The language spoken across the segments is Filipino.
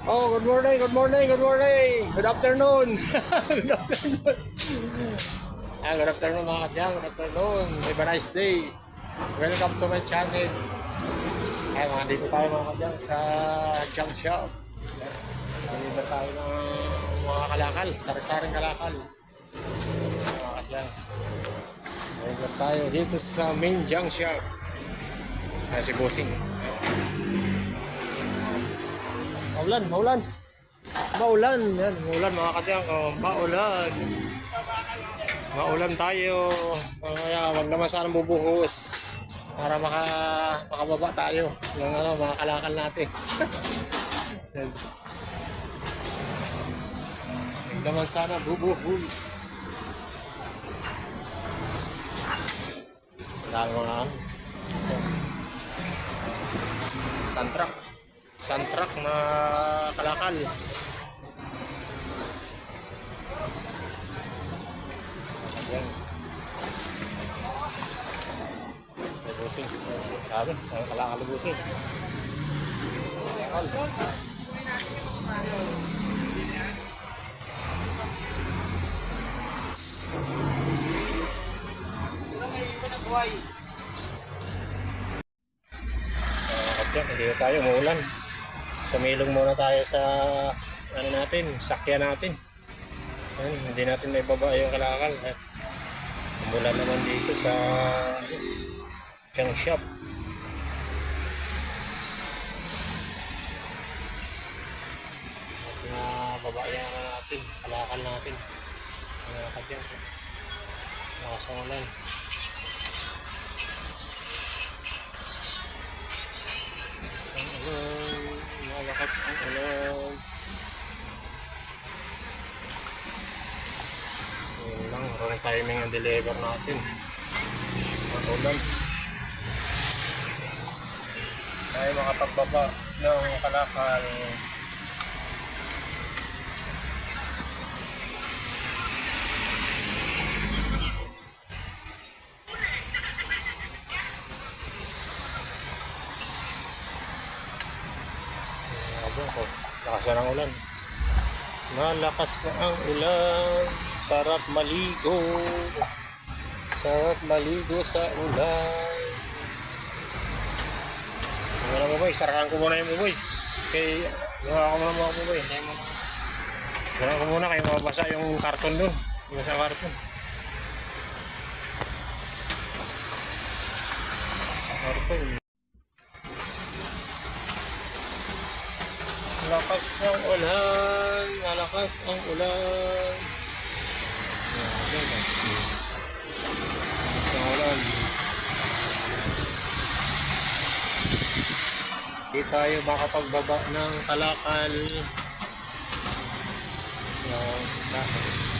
Oh, good morning, good morning, good morning. Good afternoon. Good afternoon. Good afternoon mga kadyang. Good afternoon. Have a nice day. Welcome to my channel. Mga dito tayo mga kadyang sa junk shop. Dito tayo ng mga kalakal, sari-saring kalakal. Mga kadyang. Dito tayo dito sa main junk shop. Si Bossing. Maulan. Maulan, yan, maulan mga kadyang, maulan. Maulan tayo, kaya wag naman sana bubuhos para makababa tayo ng mga kalakal natin. Wag naman sana bubuhos. Dahil mga santrak na kalakal. Ayan. Busing. Sabi, ang kalakal busing. Hindi tayo muulan. Sumilong muna tayo sa ano natin, sakyan natin. Ayan, hindi natin may baba yung kalakal. Umulan naman dito sa junk shop. At baba yung natin, kalakal natin. Nakakadyan. Nakasungulan. Malakas ang ulan. Yun lang, wrong timing ang deliver natin. Ang ulan. Tayo makapagbaba ng kalakal. Lakas na ang ulan. Malakas na ang ulan. Sarap maligo. Sarap maligo sa ulan. Muna mo boy. Sarakan ko muna yung buboy. Kay gawa ko muna mga buboy. Gawa ko muna kayo mabasa yung karton dun. Yung sa karton. Karton. Malakas ng ulan, malakas ang ulan. Ulan. Hindi tayo makapagbaba ng kalakal.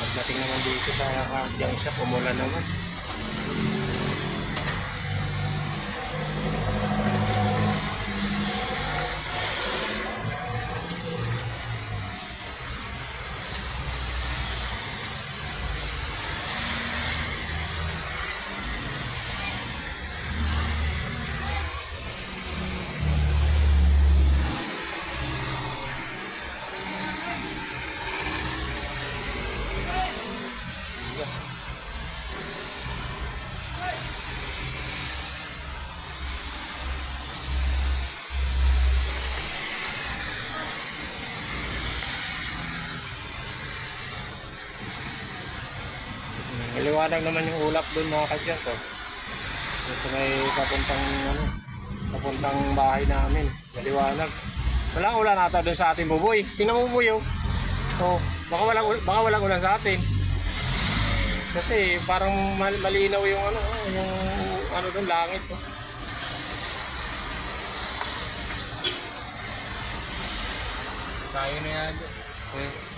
Pagdating naman dito sa junk shop, umulan naman. Maliwanag naman yung ulap doon mga kadyan ko. Ito may papuntang bahay namin. Maliwanag. Walang ulan ata doon sa ating buboy. Tingnan mo buboy oh. Oh, baka walang ulan sa atin. Kasi parang malinaw yung yung doon langit oh. Tayo na yan.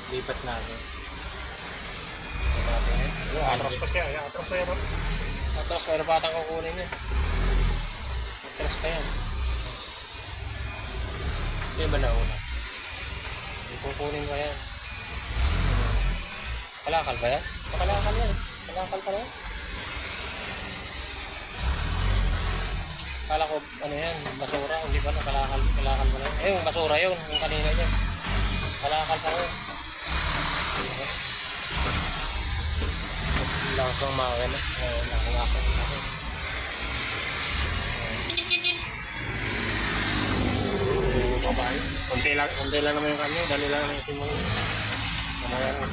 Lipat natin. Atras pa siya, atras na yan. Atras, mayroon patang kukunin niya. Atras pa yan. Hindi ba nauna? Hindi kukunin pa yan. Kalakal ba yan? Kalakal yan. Kalakal pa yan. Kala ko ano yan, basura, hindi ba na kalakal pa yan. Eh, yung basura yun, yung kanina niya. Kalakal ako. Lakas ng makina. Nakalakal ako. Babae. Kunti lang naman yung kanya. Dali lang naman yung simula. Mamaya na.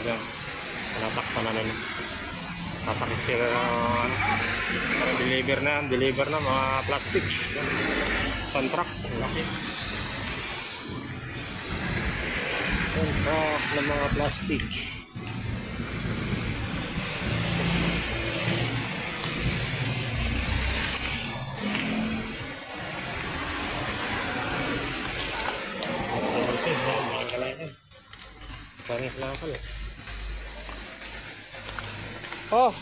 Yan. Natakpan na nila. Tatakip sila ng deliver na mga plastic. Contract. Laki. Contract ng mga plastic. Parang lakal eh. Oh,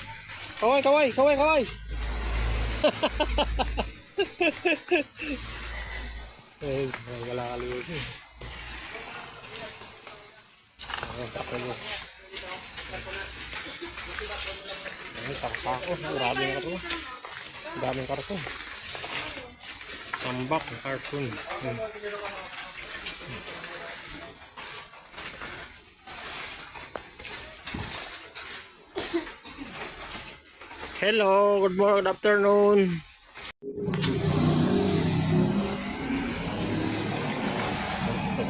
kaway. Eh, wala kaliwag eh. Ayun, takot mo. Ayun, sako. Maraming karton. Daming karton. Tambak, karton. Hello, good morning, good afternoon.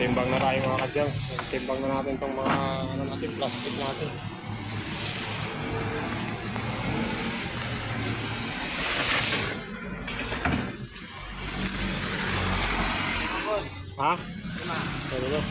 Timbang na tayo mga kadyang. Timbang na natin itong mga plastic natin. Ha? Ano?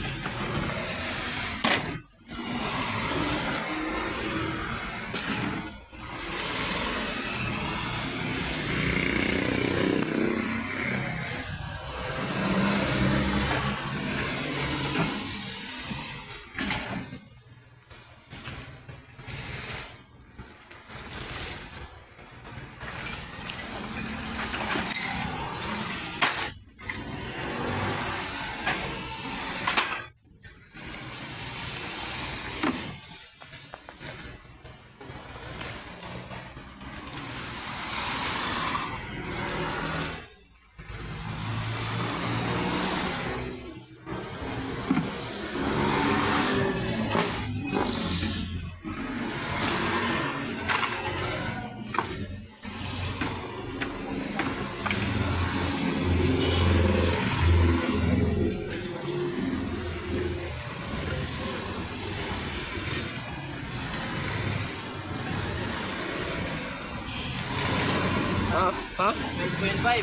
Ha? 9.5.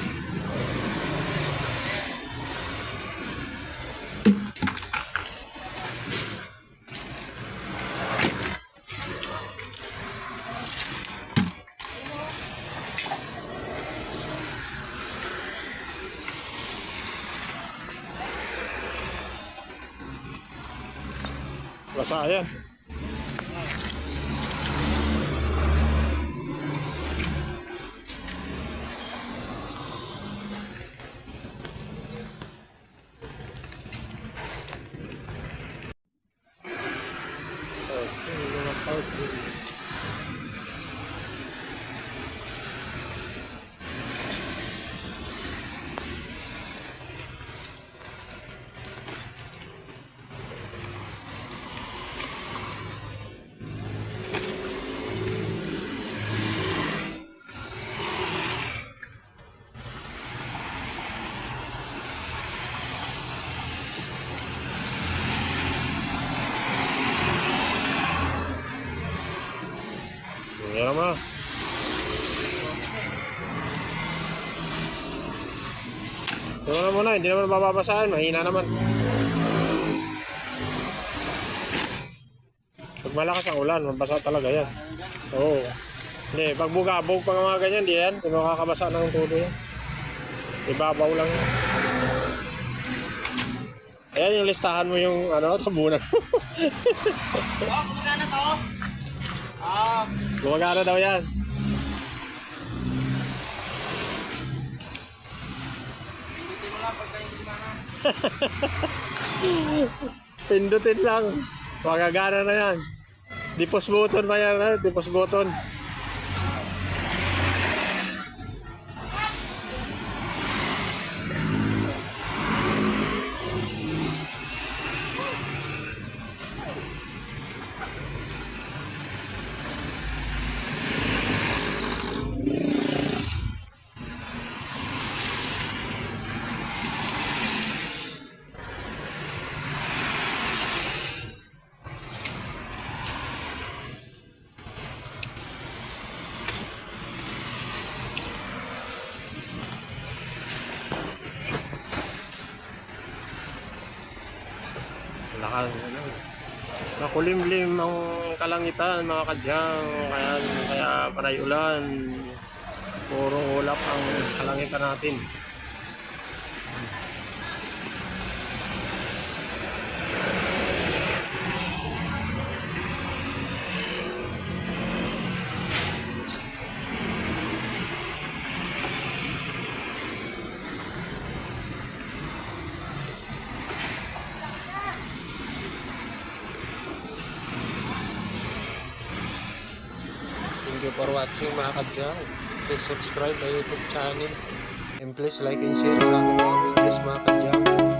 Basa yan. Yan naman. Ito na muna, hindi naman mababasahan, mahina naman. Pag malakas ang ulan, mabasa talaga yan. Oo. Hindi, pag bugabog pa mga ganyan, di yan. Hindi makakabasa ng tulo yan. Ibabaw lang yan. Ayan yung listahan mo yung ano, tabunan. Gumagana to? Gumagana daw yan. Hindi mo lang pagka hindi gumana. Pindutin lang. Magagana na yan. Di-push button pa yan, ha? Di-push button. Lakas. Makulimlim ang kalangitan mga kadyang. Kaya panay ulan. Puro ulap ang kalangitan natin. Thank you for watching mga kadyang. Please subscribe my YouTube channel. And please like and share sa aking mga videos mga kadyang.